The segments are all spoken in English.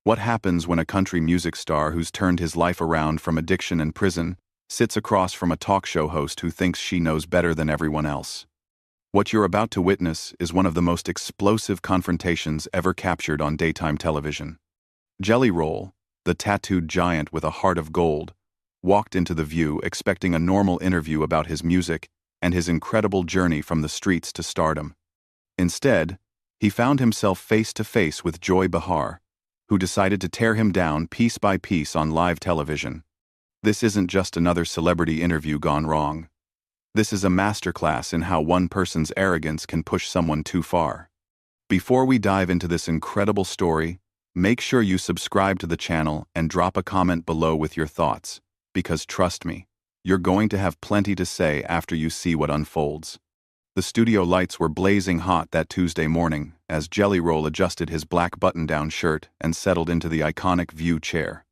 What happens when a country music star who's turned his life around from addiction and prison sits across from a talk show host who thinks she knows better than everyone else? What you're about to witness is one of the most explosive confrontations ever captured on daytime television. Jelly Roll, the tattooed giant with a heart of gold, walked into The View expecting a normal interview about his music and his incredible journey from the streets to stardom. Instead, he found himself face to face with Joy Behar, who decided to tear him down piece by piece on live television. This isn't just another celebrity interview gone wrong. This is a masterclass in how one person's arrogance can push someone too far. Before we dive into this incredible story, make sure you subscribe to the channel and drop a comment below with your thoughts, because trust me, you're going to have plenty to say after you see what unfolds. The studio lights were blazing hot that Tuesday morning as Jelly Roll adjusted his black button-down shirt and settled into the iconic View chair.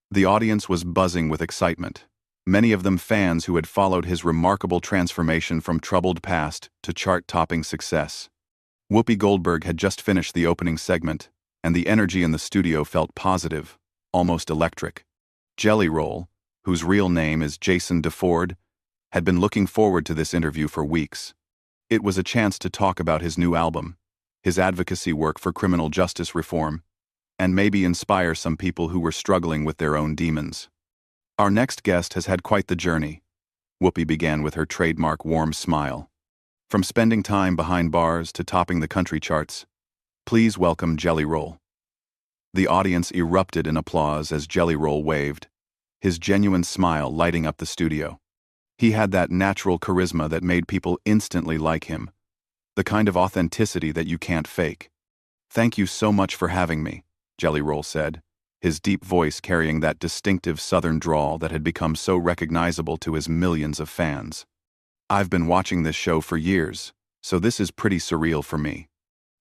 The audience was buzzing with excitement, many of them fans who had followed his remarkable transformation from troubled past to chart-topping success. Whoopi Goldberg had just finished the opening segment, and the energy in the studio felt positive, almost electric. Jelly Roll, whose real name is Jason DeFord, had been looking forward to this interview for weeks. It was a chance to talk about his new album, his advocacy work for criminal justice reform, and maybe inspire some people who were struggling with their own demons. Our next guest has had quite the journey. Whoopi began with her trademark warm smile. From spending time behind bars to topping the country charts, please welcome Jelly Roll. The audience erupted in applause as Jelly Roll waved, his genuine smile lighting up the studio. He had that natural charisma that made people instantly like him, the kind of authenticity that you can't fake. "Thank you so much for having me," Jelly Roll said, his deep voice carrying that distinctive southern drawl that had become so recognizable to his millions of fans. "I've been watching this show for years, so this is pretty surreal for me."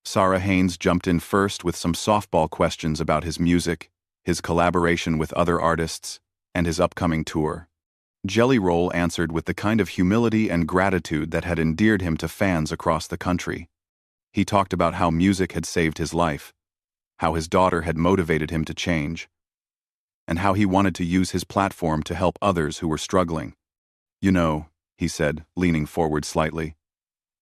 Sarah Haynes jumped in first with some softball questions about his music, his collaboration with other artists, and his upcoming tour. Jelly Roll answered with the kind of humility and gratitude that had endeared him to fans across the country. He talked about how music had saved his life, how his daughter had motivated him to change, and how he wanted to use his platform to help others who were struggling. "You know," he said, leaning forward slightly,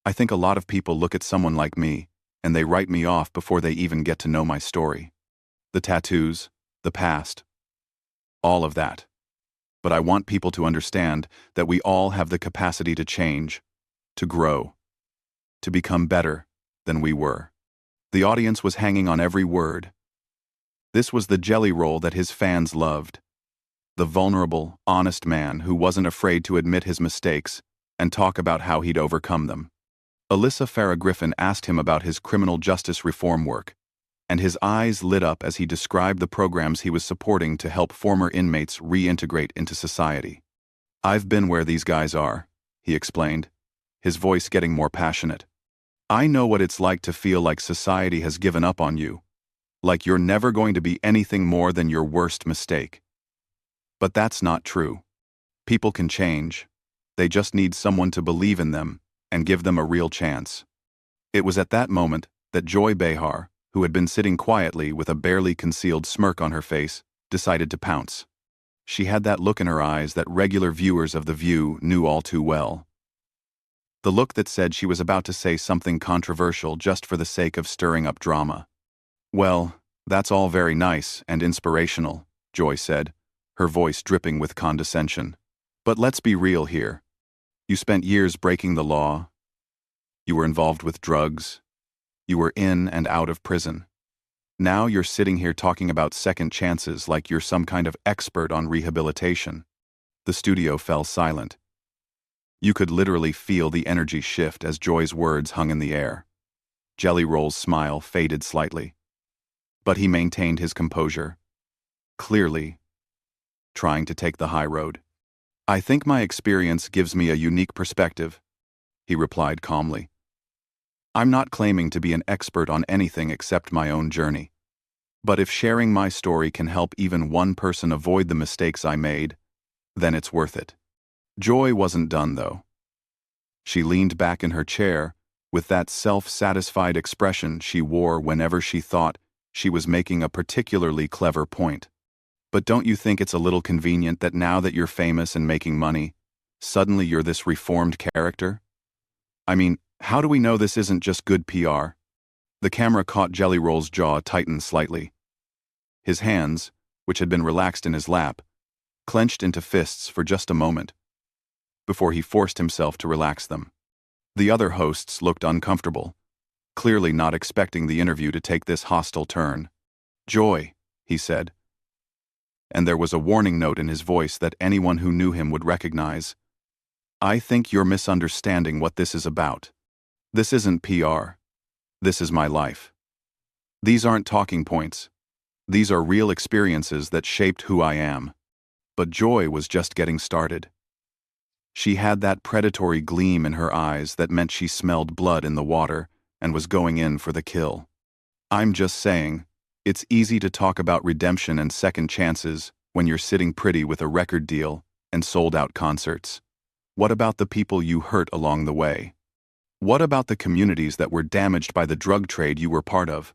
"I think a lot of people look at someone like me, and they write me off before they even get to know my story. The tattoos, the past, all of that. But I want people to understand that we all have the capacity to change, to grow, to become better than we were." The audience was hanging on every word. This was the Jelly Roll that his fans loved. The vulnerable, honest man who wasn't afraid to admit his mistakes and talk about how he'd overcome them. Alyssa Farah Griffin asked him about his criminal justice reform work, and his eyes lit up as he described the programs he was supporting to help former inmates reintegrate into society. "I've been where these guys are," he explained, his voice getting more passionate. "I know what it's like to feel like society has given up on you, like you're never going to be anything more than your worst mistake. But that's not true. People can change. They just need someone to believe in them and give them a real chance." It was at that moment that Joy Behar, who had been sitting quietly with a barely concealed smirk on her face, decided to pounce. She had that look in her eyes that regular viewers of The View knew all too well. The look that said she was about to say something controversial just for the sake of stirring up drama. "Well, that's all very nice and inspirational," Joy said, her voice dripping with condescension. "But let's be real here. You spent years breaking the law. You were involved with drugs. You were in and out of prison. Now you're sitting here talking about second chances like you're some kind of expert on rehabilitation." The studio fell silent. You could literally feel the energy shift as Joy's words hung in the air. Jelly Roll's smile faded slightly, but he maintained his composure, clearly trying to take the high road. "I think my experience gives me a unique perspective," he replied calmly. "I'm not claiming to be an expert on anything except my own journey. But if sharing my story can help even one person avoid the mistakes I made, then it's worth it." Joy wasn't done, though. She leaned back in her chair with that self-satisfied expression she wore whenever she thought She was making a particularly clever point. But don't you think it's a little convenient that now that you're famous and making money, suddenly you're this reformed character? I mean, how do we know this isn't just good PR? The camera caught Jelly Roll's jaw tighten slightly. His hands, which had been relaxed in his lap, clenched into fists for just a moment, before he forced himself to relax them. The other hosts looked uncomfortable, clearly not expecting the interview to take this hostile turn. "Joy," he said, and there was a warning note in his voice that anyone who knew him would recognize. "I think you're misunderstanding what this is about. This isn't PR. This is my life. These aren't talking points. These are real experiences that shaped who I am." But Joy was just getting started. She had that predatory gleam in her eyes that meant she smelled blood in the water and was going in for the kill. "I'm just saying, it's easy to talk about redemption and second chances when you're sitting pretty with a record deal and sold-out concerts. What about the people you hurt along the way? What about the communities that were damaged by the drug trade you were part of?"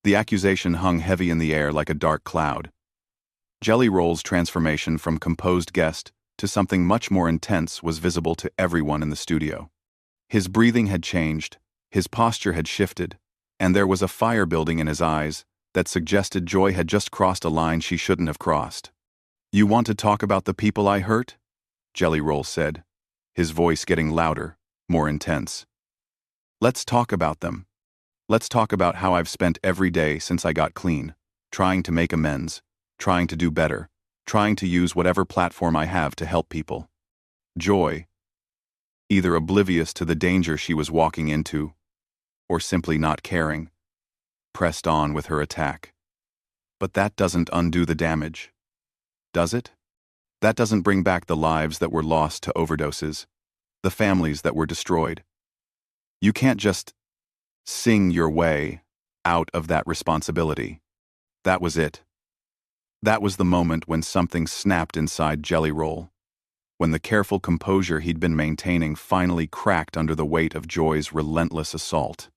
The accusation hung heavy in the air like a dark cloud. Jelly Roll's transformation from composed guest to something much more intense was visible to everyone in the studio. His breathing had changed, his posture had shifted, and there was a fire building in his eyes that suggested Joy had just crossed a line she shouldn't have crossed. "You want to talk about the people I hurt?" Jelly Roll said, his voice getting louder, more intense. "Let's talk about them. Let's talk about how I've spent every day since I got clean, trying to make amends, trying to do better, trying to use whatever platform I have to help people." Joy, either oblivious to the danger she was walking into, or simply not caring, pressed on with her attack. But that doesn't undo the damage, does it? That doesn't bring back the lives that were lost to overdoses, the families that were destroyed. You can't just sing your way out of that responsibility. That was it. That was the moment when something snapped inside Jelly Roll, when the careful composure he'd been maintaining finally cracked under the weight of Joy's relentless assault.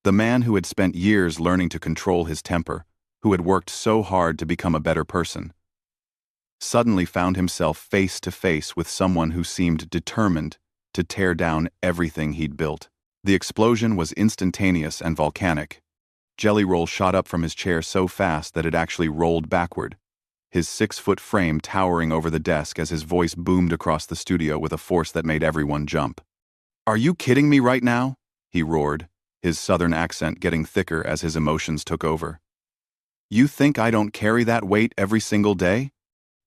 The man who had spent years learning to control his temper, who had worked so hard to become a better person, suddenly found himself face to face with someone who seemed determined to tear down everything he'd built. The explosion was instantaneous and volcanic. Jelly Roll shot up from his chair so fast that it actually rolled backward, his 6-foot frame towering over the desk as his voice boomed across the studio with a force that made everyone jump. "Are you kidding me right now?" he roared, his southern accent getting thicker as his emotions took over. "You think I don't carry that weight every single day?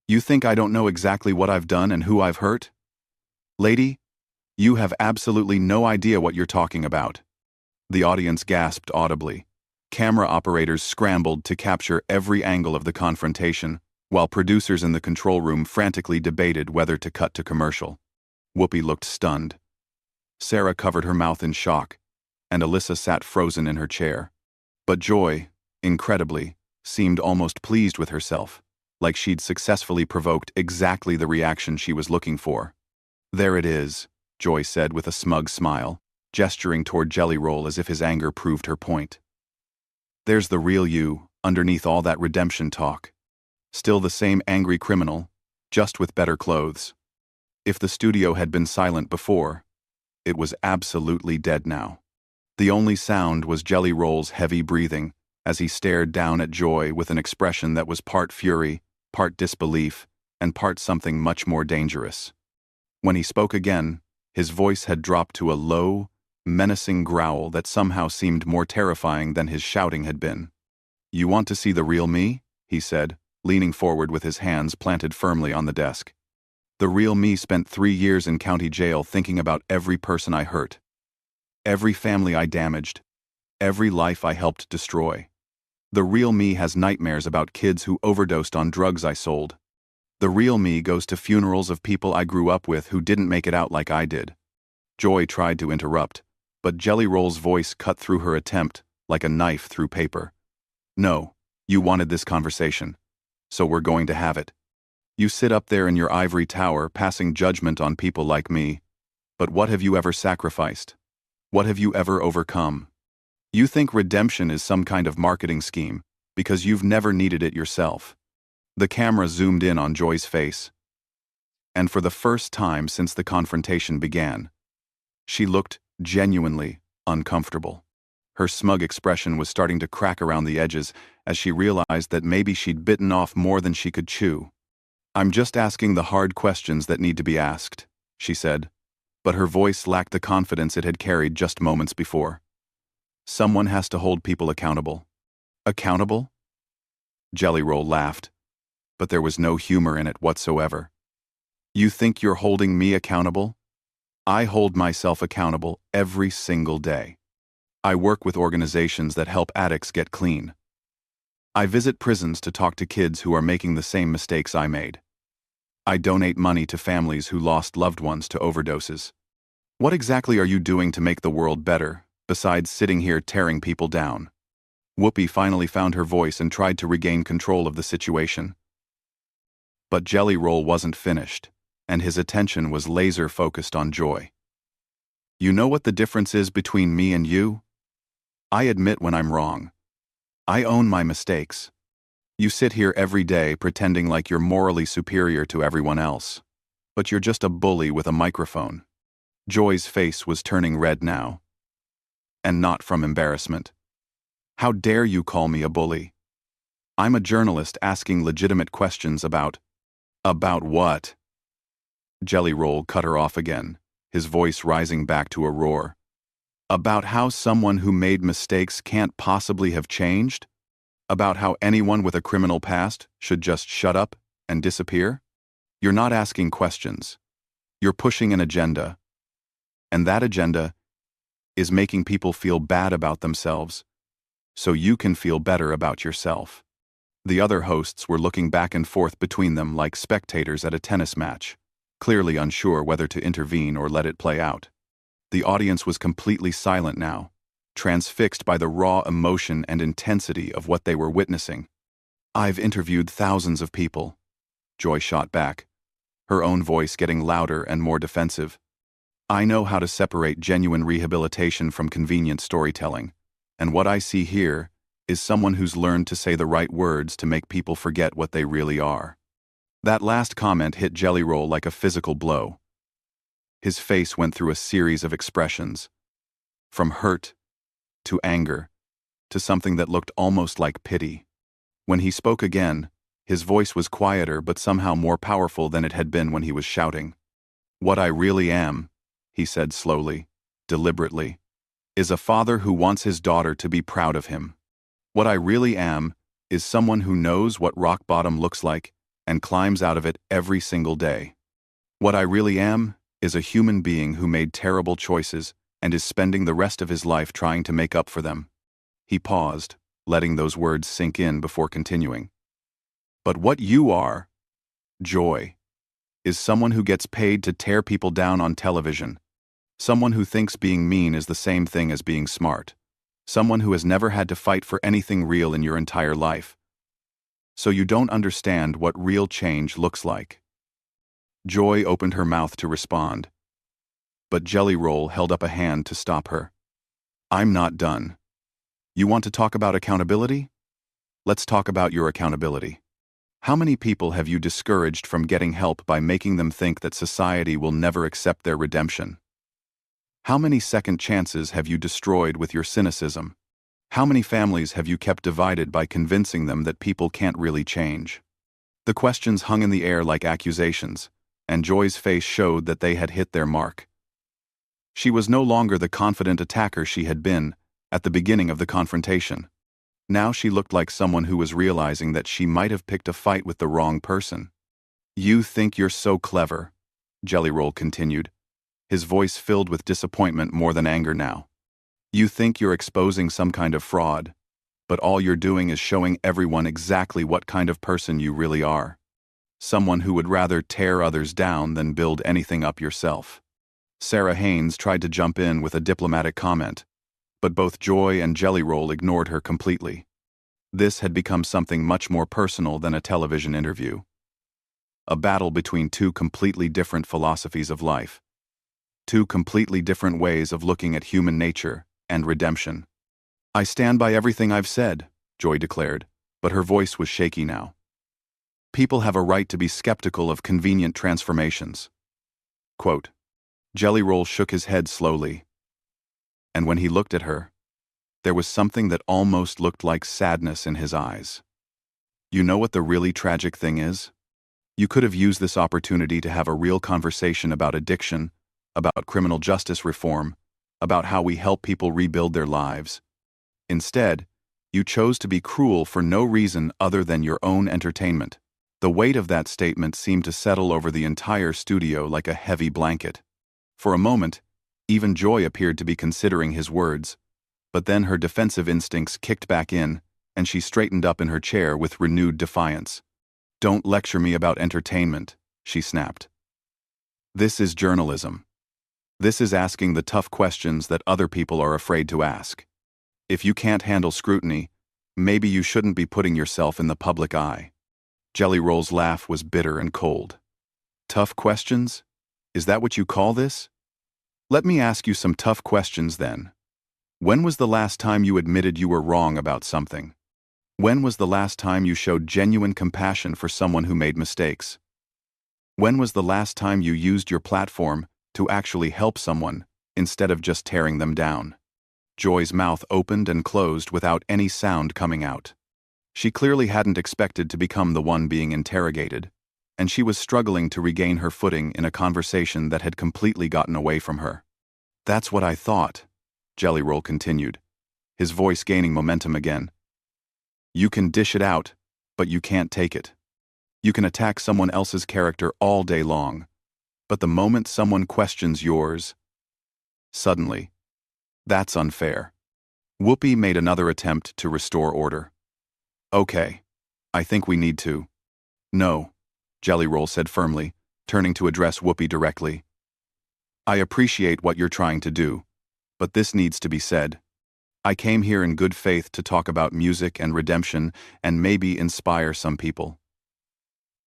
You think I don't know exactly what I've done and who I've hurt? Lady, you have absolutely no idea what you're talking about." The audience gasped audibly. Camera operators scrambled to capture every angle of the confrontation, while producers in the control room frantically debated whether to cut to commercial. Whoopi looked stunned. Sarah covered her mouth in shock, and Alyssa sat frozen in her chair. But Joy, incredibly, seemed almost pleased with herself, like she'd successfully provoked exactly the reaction she was looking for. "There it is," Joy said with a smug smile, gesturing toward Jelly Roll as if his anger proved her point. "There's the real you, underneath all that redemption talk. Still the same angry criminal, just with better clothes." If the studio had been silent before, it was absolutely dead now. The only sound was Jelly Roll's heavy breathing as he stared down at Joy with an expression that was part fury, part disbelief, and part something much more dangerous. When he spoke again, his voice had dropped to a low, menacing growl that somehow seemed more terrifying than his shouting had been. "You want to see the real me?" he said, leaning forward with his hands planted firmly on the desk. "The real me spent 3 years in county jail thinking about every person I hurt, every family I damaged, every life I helped destroy. The real me has nightmares about kids who overdosed on drugs I sold. The real me goes to funerals of people I grew up with who didn't make it out like I did." Joy tried to interrupt, but Jelly Roll's voice cut through her attempt like a knife through paper. "No, you wanted this conversation, so we're going to have it. You sit up there in your ivory tower passing judgment on people like me, but what have you ever sacrificed? What have you ever overcome? You think redemption is some kind of marketing scheme, Because you've never needed it yourself. The camera zoomed in on Joy's face. And for the first time since the confrontation began, she looked genuinely uncomfortable. Her smug expression was starting to crack around the edges as she realized that maybe she'd bitten off more than she could chew. "I'm just asking the hard questions that need to be asked," she said, but her voice lacked the confidence it had carried just moments before. "Someone has to hold people accountable." "Accountable?" Jelly Roll laughed, but there was no humor in it whatsoever. "You think you're holding me accountable? I hold myself accountable every single day. I work with organizations that help addicts get clean. I visit prisons to talk to kids who are making the same mistakes I made. I donate money to families who lost loved ones to overdoses. What exactly are you doing to make the world better, besides sitting here tearing people down?" Whoopi finally found her voice and tried to regain control of the situation. But Jelly Roll wasn't finished, and his attention was laser-focused on Joy. "You know what the difference is between me and you? I admit when I'm wrong. I own my mistakes. You sit here every day pretending like you're morally superior to everyone else. But you're just a bully with a microphone." Joy's face was turning red now. And not from embarrassment. "How dare you call me a bully? I'm a journalist asking legitimate questions about..." "About what?" Jelly Roll cut her off again, his voice rising back to a roar. "About how someone who made mistakes can't possibly have changed? About how anyone with a criminal past should just shut up and disappear? You're not asking questions. You're pushing an agenda. And that agenda is making people feel bad about themselves, so you can feel better about yourself." The other hosts were looking back and forth between them like spectators at a tennis match, clearly unsure whether to intervene or let it play out. The audience was completely silent now, transfixed by the raw emotion and intensity of what they were witnessing. "I've interviewed thousands of people," Joy shot back, her own voice getting louder and more defensive. "I know how to separate genuine rehabilitation from convenient storytelling, and what I see here is someone who's learned to say the right words to make people forget what they really are." That last comment hit Jelly Roll like a physical blow. His face went through a series of expressions, from hurt to anger to something that looked almost like pity. When he spoke again, his voice was quieter but somehow more powerful than it had been when he was shouting. "What I really am," he said slowly, deliberately, "is a father who wants his daughter to be proud of him. What I really am is someone who knows what rock bottom looks like and climbs out of it every single day. What I really am is a human being who made terrible choices and is spending the rest of his life trying to make up for them." He paused, letting those words sink in before continuing. "But what you are, Joy, is someone who gets paid to tear people down on television. Someone who thinks being mean is the same thing as being smart. Someone who has never had to fight for anything real in your entire life. So you don't understand what real change looks like." Joy opened her mouth to respond, but Jelly Roll held up a hand to stop her. "I'm not done. You want to talk about accountability? Let's talk about your accountability. How many people have you discouraged from getting help by making them think that society will never accept their redemption? How many second chances have you destroyed with your cynicism? How many families have you kept divided by convincing them that people can't really change?" The questions hung in the air like accusations, and Joy's face showed that they had hit their mark. She was no longer the confident attacker she had been at the beginning of the confrontation. Now she looked like someone who was realizing that she might have picked a fight with the wrong person. "You think you're so clever," Jelly Roll continued, his voice filled with disappointment more than anger now. "You think you're exposing some kind of fraud, but all you're doing is showing everyone exactly what kind of person you really are. Someone who would rather tear others down than build anything up yourself." Sarah Haynes tried to jump in with a diplomatic comment, but both Joy and Jelly Roll ignored her completely. This had become something much more personal than a television interview. A battle between two completely different philosophies of life. Two completely different ways of looking at human nature and redemption. "I stand by everything I've said," Joy declared, but her voice was shaky now. People have a right to be skeptical of convenient transformations. Quote. Jelly Roll shook his head slowly, and when he looked at her, there was something that almost looked like sadness in his eyes. You know what the really tragic thing is? You could have used this opportunity to have a real conversation about addiction, about criminal justice reform, about how we help people rebuild their lives. Instead, you chose to be cruel for no reason other than your own entertainment. The weight of that statement seemed to settle over the entire studio like a heavy blanket. For a moment, even Joy appeared to be considering his words, but then her defensive instincts kicked back in, and she straightened up in her chair with renewed defiance. Don't lecture me about entertainment, she snapped. This is journalism. This is asking the tough questions that other people are afraid to ask. If you can't handle scrutiny, maybe you shouldn't be putting yourself in the public eye. Jelly Roll's laugh was bitter and cold. Tough questions? Is that what you call this? Let me ask you some tough questions then. When was the last time you admitted you were wrong about something? When was the last time you showed genuine compassion for someone who made mistakes? When was the last time you used your platform to actually help someone instead of just tearing them down? Joy's mouth opened and closed without any sound coming out. She clearly hadn't expected to become the one being interrogated, and she was struggling to regain her footing in a conversation that had completely gotten away from her. That's what I thought, Jelly Roll continued, his voice gaining momentum again. You can dish it out, but you can't take it. You can attack someone else's character all day long, but the moment someone questions yours, suddenly, that's unfair. Whoopi made another attempt to restore order. Okay, I think we need to. No, Jelly Roll said firmly, turning to address Whoopi directly. I appreciate what you're trying to do, but this needs to be said. I came here in good faith to talk about music and redemption and maybe inspire some people.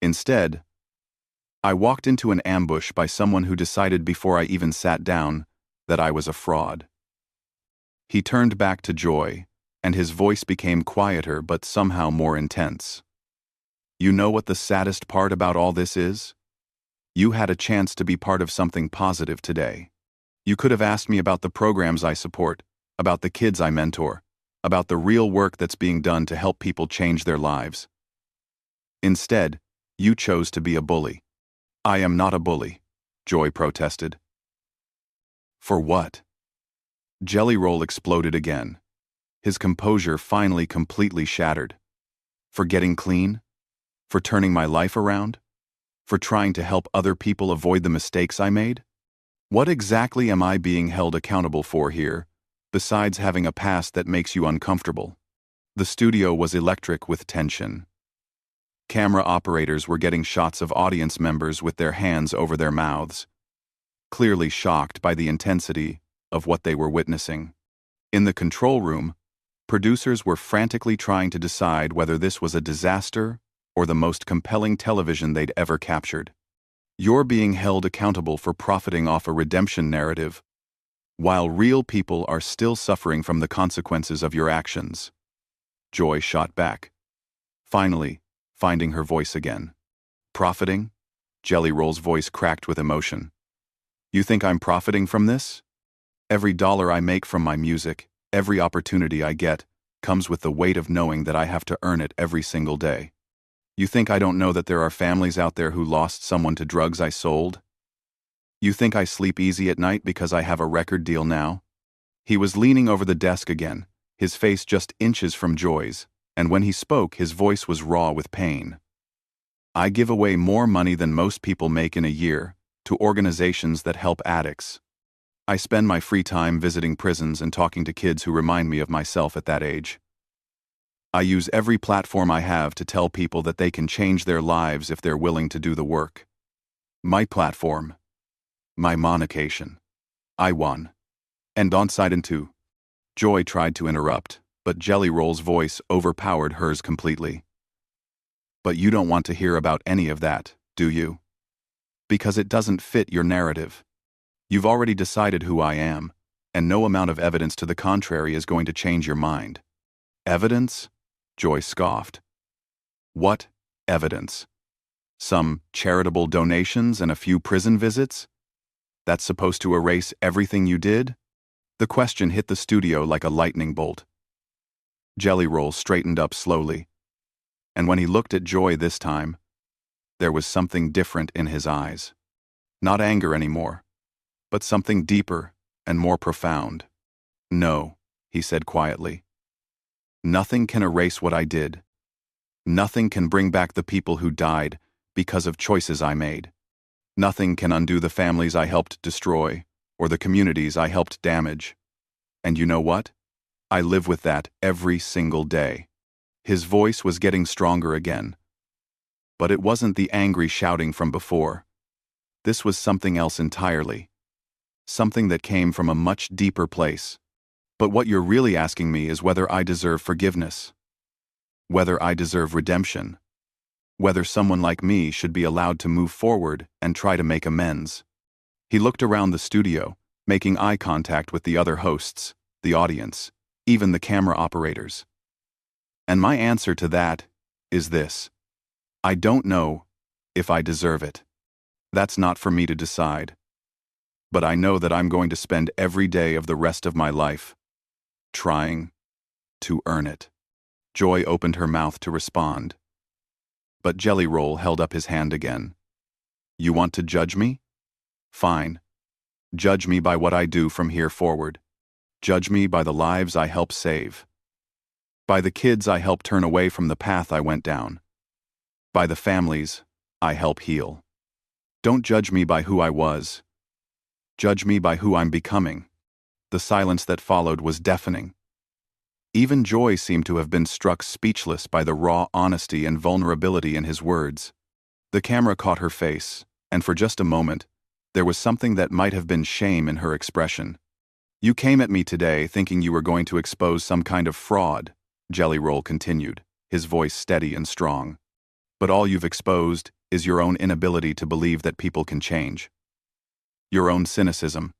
Instead, I walked into an ambush by someone who decided before I even sat down that I was a fraud. He turned back to Joy, and his voice became quieter but somehow more intense. You know what the saddest part about all this is? You had a chance to be part of something positive today. You could have asked me about the programs I support, about the kids I mentor, about the real work that's being done to help people change their lives. Instead, you chose to be a bully. I am not a bully, Joy protested. For what? Jelly Roll exploded again, his composure finally completely shattered. For getting clean? For turning my life around? For trying to help other people avoid the mistakes I made? What exactly am I being held accountable for here, besides having a past that makes you uncomfortable? The studio was electric with tension. Camera operators were getting shots of audience members with their hands over their mouths, clearly shocked by the intensity of what they were witnessing. In the control room, producers were frantically trying to decide whether this was a disaster or the most compelling television they'd ever captured. You're being held accountable for profiting off a redemption narrative, while real people are still suffering from the consequences of your actions. Joy shot back, finally finding her voice again. Profiting? Jelly Roll's voice cracked with emotion. You think I'm profiting from this? Every dollar I make from my music, every opportunity I get, comes with the weight of knowing that I have to earn it every single day. You think I don't know that there are families out there who lost someone to drugs I sold? You think I sleep easy at night because I have a record deal now? He was leaning over the desk again, his face just inches from Joy's, and when he spoke, his voice was raw with pain. I give away more money than most people make in a year to organizations that help addicts. I spend my free time visiting prisons and talking to kids who remind me of myself at that age. I use every platform I have to tell people that they can change their lives if they're willing to do the work. My platform. My monocation. I won. And onside and two. Joy tried to interrupt, but Jelly Roll's voice overpowered hers completely. But you don't want to hear about any of that, do you? Because it doesn't fit your narrative. You've already decided who I am, and no amount of evidence to the contrary is going to change your mind. Evidence? Joy scoffed. What evidence? Some charitable donations and a few prison visits? That's supposed to erase everything you did? The question hit the studio like a lightning bolt. Jelly Roll straightened up slowly, and when he looked at Joy this time, there was something different in his eyes. Not anger anymore, but something deeper and more profound. No, he said quietly. Nothing can erase what I did. Nothing can bring back the people who died because of choices I made. Nothing can undo the families I helped destroy or the communities I helped damage. And you know what? I live with that every single day. His voice was getting stronger again. But it wasn't the angry shouting from before. This was something else entirely. Something that came from a much deeper place. But what you're really asking me is whether I deserve forgiveness. Whether I deserve redemption. Whether someone like me should be allowed to move forward and try to make amends. He looked around the studio, making eye contact with the other hosts, the audience, even the camera operators. And my answer to that is this. I don't know if I deserve it. That's not for me to decide. But I know that I'm going to spend every day of the rest of my life trying to earn it. Joy opened her mouth to respond. But Jelly Roll held up his hand again. You want to judge me? Fine. Judge me by what I do from here forward. Judge me by the lives I help save. By the kids I help turn away from the path I went down. By the families I help heal. Don't judge me by who I was. Judge me by who I'm becoming. The silence that followed was deafening. Even Joy seemed to have been struck speechless by the raw honesty and vulnerability in his words. The camera caught her face, and for just a moment, there was something that might have been shame in her expression. You came at me today thinking you were going to expose some kind of fraud, Jelly Roll continued, his voice steady and strong. But all you've exposed is your own inability to believe that people can change. Your own cynicism.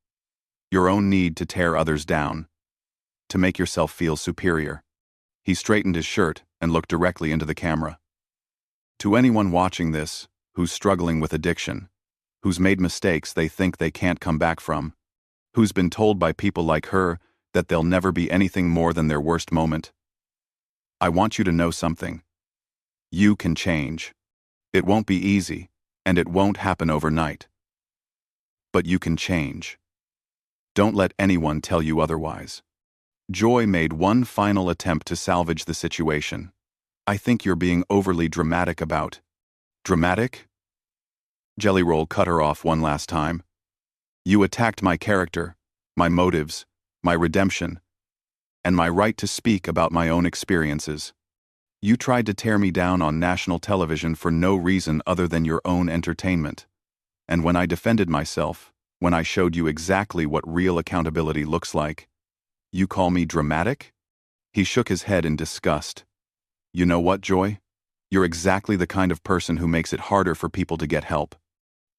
Your own need to tear others down. To make yourself feel superior. He straightened his shirt and looked directly into the camera. To anyone watching this, who's struggling with addiction, who's made mistakes they think they can't come back from, who's been told by people like her that they'll never be anything more than their worst moment, I want you to know something. You can change. It won't be easy, and it won't happen overnight. But you can change. Don't let anyone tell you otherwise. Joy made one final attempt to salvage the situation. I think you're being overly dramatic about. Dramatic? Jelly Roll cut her off one last time. You attacked my character, my motives, my redemption, and my right to speak about my own experiences. You tried to tear me down on national television for no reason other than your own entertainment. And when I defended myself, when I showed you exactly what real accountability looks like, you call me dramatic? He shook his head in disgust. You know what, Joy? You're exactly the kind of person who makes it harder for people to get help.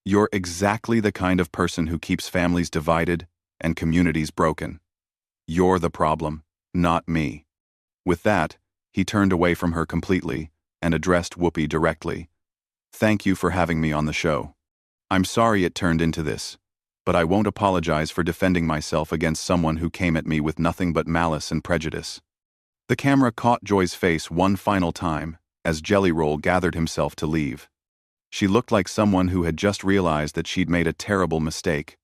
You're exactly the kind of person who keeps families divided and communities broken. You're the problem, not me. With that, he turned away from her completely and addressed Whoopi directly. Thank you for having me on the show. I'm sorry it turned into this, but I won't apologize for defending myself against someone who came at me with nothing but malice and prejudice. The camera caught Joy's face one final time as Jelly Roll gathered himself to leave. She looked like someone who had just realized that she'd made a terrible mistake,